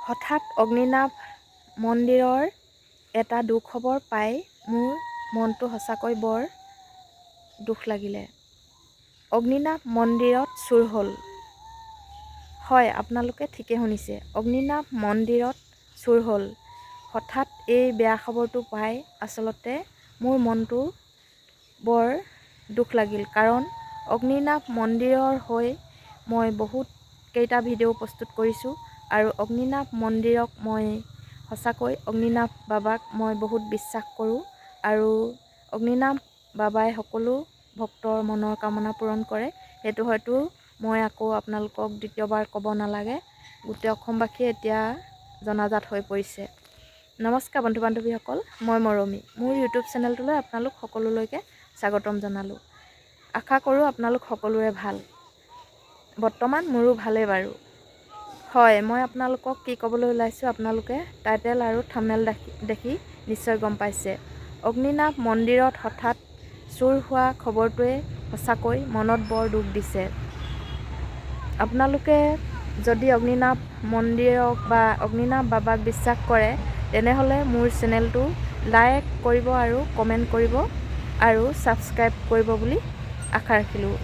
হঠাৎ অগ্নিনাভ মন্দিৰৰ এটা দুখবৰ পাই মোৰ মনটো সঁচাকৈ বৰ দুখ লাগিলে। অগ্নিনাভ মন্দিৰত চুৰ হ'ল। হয়, আপোনালোকে ঠিকে শুনিছে। অগ্নিনাভ মন্দিৰত চুৰ হ'ল। হঠাৎ এই বেয়া খবৰটো পাই আচলতে মোৰ মনটো বৰ দুখ লাগিল। কাৰণ অগ্নিনাভ মন্দিৰৰ হৈ মই বহুত কেইটা ভিডিঅ' প্ৰস্তুত কৰিছোঁ আৰু অগ্নিনাভ মন্দিৰক মই সঁচাকৈ অগ্নিনাভ বাবাক মই বহুত বিশ্বাস কৰোঁ আৰু অগ্নিনাভ বাবাই সকলো ভক্তৰ মনৰ কামনা পূৰণ কৰে। সেইটো হয়তো মই আকৌ আপোনালোকক দ্বিতীয়বাৰ ক'ব নালাগে। গোটেই অসমবাসীয়ে এতিয়া জনাজাত হৈ পৰিছে। নমস্কাৰ বন্ধু বান্ধৱীসকল, মই মৰমী। মোৰ ইউটিউব চেনেলটোলৈ আপোনালোক সকলোলৈকে স্বাগতম জনালোঁ। আশা কৰোঁ আপোনালোক সকলোৰে ভাল। বৰ্তমান মোৰো ভালেই বাৰু। হয়, মই আপোনালোকক কি ক'বলৈ ওলাইছোঁ আপোনালোকে টাইটেল আৰু থাম্বনেইল দেখি নিশ্চয় গম পাইছে। অগ্নিনাভ মন্দিৰত হঠাৎ চুৰ হোৱা খবৰটোৱে সঁচাকৈ মনত বৰ দুখ দিছে। আপোনালোকে যদি অগ্নিনাভ মন্দিৰক বা অগ্নিনাভ বাবাক বিশ্বাস কৰে তেনেহ'লে মোৰ চেনেলটো লাইক কৰিব আৰু কমেণ্ট কৰিব আৰু ছাবস্ক্ৰাইব কৰিব বুলি আশা ৰাখিলোঁ।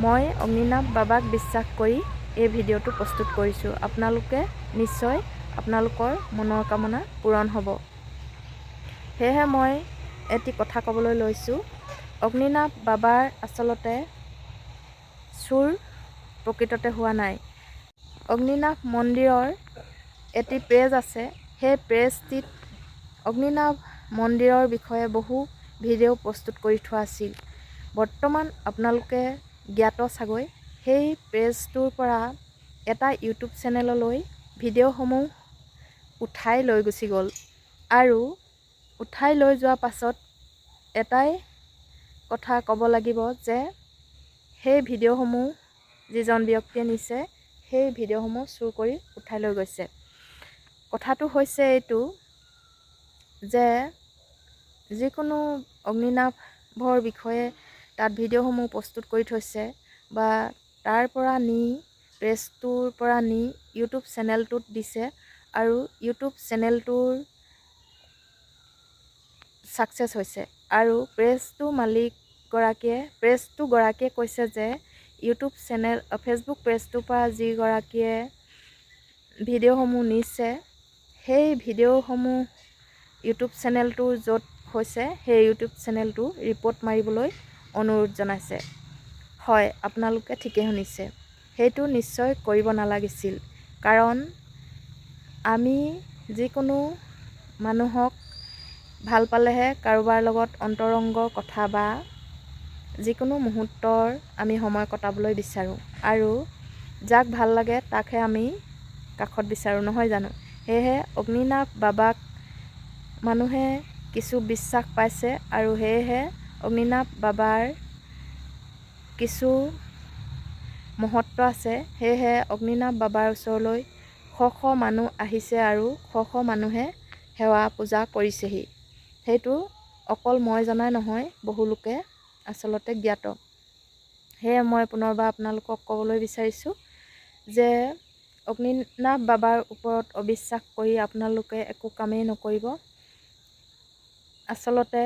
মই অগ্নিনাভ বাবাক বিশ্বাস কৰি এই ভিডিঅ'টো প্ৰস্তুত কৰিছোঁ। আপোনালোকে নিশ্চয় আপোনালোকৰ মনৰ কামনা পূৰণ হ'ব। সেয়েহে মই এটি কথা ক'বলৈ লৈছোঁ। অগ্নিনাভ বাবাৰ আচলতে চুৰ প্ৰকৃততে হোৱা নাই। অগ্নিনাভ মন্দিৰৰ এটি পেজ আছে। সেই পেজটিত অগ্নিনাভ মন্দিৰৰ বিষয়ে বহু ভিডিঅ' প্ৰস্তুত কৰি থোৱা আছিল। বৰ্তমান আপোনালোকে জ্ঞাত চাগৈ সেই পেজটোৰ পৰা এটা ইউটিউব চেনেললৈ ভিডিঅ'সমূহ উঠাই লৈ গুচি গ'ল আৰু উঠাই লৈ যোৱাৰ পাছত এটাই কথা ক'ব লাগিব যে সেই ভিডিঅ'সমূহ যিজন ব্যক্তিয়ে নিছে সেই ভিডিঅ'সমূহ চুৰ কৰি উঠাই লৈ গৈছে। কথাটো হৈছে এইটো যে যিকোনো অগ্নিনাভৰ বিষয়ে তাত ভিডিঅ'সমূহ প্ৰস্তুত কৰি থৈছে বা তাৰ পৰা নি পেজটোৰ পৰা নি ইউটিউব চেনেলটোত দিছে আৰু ইউটিউব চেনেলটোৰ ছাকচেছ হৈছে আৰু পেজটোগৰাকীয়ে কৈছে যে ইউটিউব চেনেল ফেচবুক পেজটোৰ পৰা যিগৰাকীয়ে ভিডিঅ'সমূহ নিছে সেই ভিডিঅ'সমূহ ইউটিউব চেনেলটো য'ত হৈছে সেই ইউটিউব চেনেলটো ৰিপৰ্ট মাৰিবলৈ অনুৰোধ জনাইছে। হয়, আপোনালোকে ঠিকে শুনিছে। সেইটো নিশ্চয় কৰিব নালাগিছিল। কাৰণ আমি যিকোনো মানুহক ভাল পালেহে কাৰোবাৰ লগত অন্তৰংগ কথা বা যিকোনো মুহূৰ্তৰ আমি সময় কটাবলৈ বিচাৰোঁ আৰু যাক ভাল লাগে তাকহে আমি কাষত বিচাৰোঁ, নহয় জানো? সেয়েহে অগ্নিনাভ বাবাক মানুহে কিছু বিশ্বাস পাইছে আৰু সেয়েহে অগ্নিনাভ বাবাৰ কিছু মহত্ব আছে। সেয়েহে অগ্নিনাভ বাবাৰ ওচৰলৈ শ শ মানুহ আহিছে আৰু শ শ মানুহে সেৱা পূজা কৰিছেহি। সেইটো অকল মই জনাই নহয়, বহু লোকে আচলতে জ্ঞাত। সেয়ে মই পুনৰবাৰ আপোনালোকক ক'বলৈ বিচাৰিছোঁ যে অগ্নিনাভ বাবাৰ ওপৰত অবিশ্বাস কৰি আপোনালোকে একো কামেই নকৰিব। আচলতে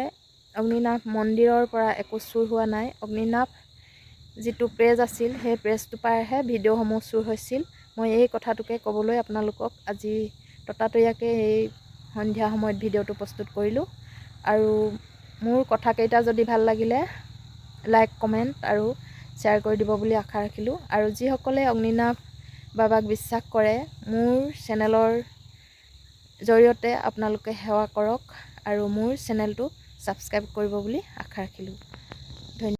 অগ্নিনাভ মন্দিৰৰ পৰা একো চুৰ হোৱা নাই। অগ্নিনাভ যিটো পেজ আছিল সেই পেজটোৰ পৰাহে ভিডিঅ'সমূহ চুৰ হৈছিল। মই এই কথাটোকে ক'বলৈ আপোনালোকক আজি ততাতৈয়াকৈ এই সন্ধিয়া সময়ত ভিডিঅ'টো প্ৰস্তুত কৰিলোঁ আৰু মোৰ কথাকেইটা যদি ভাল লাগিলে লাইক কমেণ্ট আৰু শ্বেয়াৰ কৰি দিব বুলি আশা ৰাখিলোঁ। আৰু যিসকলে অগ্নিনাভ বাবাক বিশ্বাস কৰে মোৰ চেনেলৰ জৰিয়তে আপোনালোকে সেৱা কৰক আৰু মোৰ চেনেলটো ছাবস্ক্ৰাইব কৰিব বুলি আশা ৰাখিলোঁ।